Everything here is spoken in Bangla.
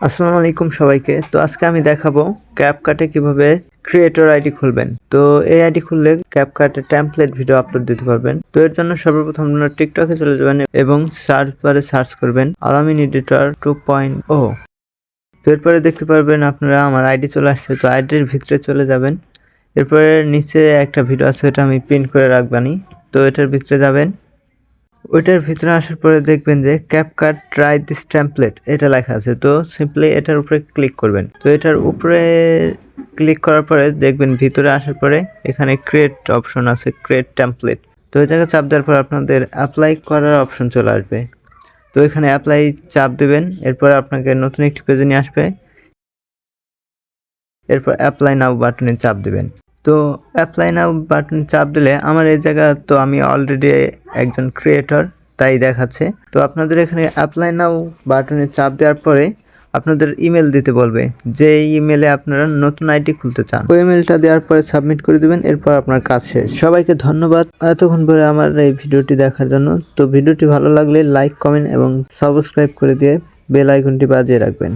আসসালামু আলাইকুম সবাইকে। তো আজকে আমি দেখাবো ক্যাপকাটে কিভাবে ক্রিয়েটর আইডি খুলবেন। তো এই আইডি খুললে ক্যাপকাটে টেমপ্লেট ভিডিও আপলোড দিতে পারবেন। তো এর জন্য সর্বপ্রথম আপনারা টিকটকে চলে যাবেন এবং সার্চ বারে সার্চ করবেন আলামিন এডিটর 2.0। তো এরপরে দেখতে পারবেন আপনারা আমার আইডি চলে আসছে। তো আইডির ভিতরে চলে যাবেন। এরপরে নিচে একটা ভিডিও আছে, এটা আমি প্রিন্ট করে রাখবানি। তো এটার ভিতরে যাবেন। ওইটার ভিতরে আসার পরে দেখবেন যে ক্যাপকাট ট্রাই দিস টেমপ্লেট এটা লেখা আছে। তো সিম্পলি এটার উপরে ক্লিক করবেন। তো এটার উপরে ক্লিক করার পরে দেখবেন ভিতরে আসার পরে এখানে ক্রিয়েট অপশন আছে, ক্রিয়েট টেমপ্লেট। তো এই জায়গায় চাপ দেওয়ার পর আপনাদের অ্যাপ্লাই করার অপশন চলে আসবে। তো এখানে অ্যাপ্লাই চাপ দেবেন। এরপর আপনাকে নতুন একটি পেজে নিয়ে আসবে। এরপর অ্যাপ্লাই নাও বাটনে চাপ দেবেন। তো অ্যাপ্লাই নাও বাটনে চাপ দিলে আমার এই জায়গা তো আমি অলরেডি একজন ক্রিয়েটর তাই দেখাচ্ছে। তো আপনাদের এখানে অ্যাপ্লাই নাও বাটনে চাপ দেওয়ার পরে আপনাদের ইমেল দিতে বলবে, যে ইমেলে আপনারা নতুন আইডি খুলতে চান। ওই ইমেলটা দেওয়ার পরে সাবমিট করে দিবেন। এরপর আপনার কাজ শেষ। সবাইকে ধন্যবাদ এতক্ষণ ধরে আমার এই ভিডিওটি দেখার জন্য। তো ভিডিওটি ভালো লাগলে লাইক, কমেন্ট এবং সাবস্ক্রাইব করে দিয়ে বেল আইকনটি বাজিয়ে রাখবেন।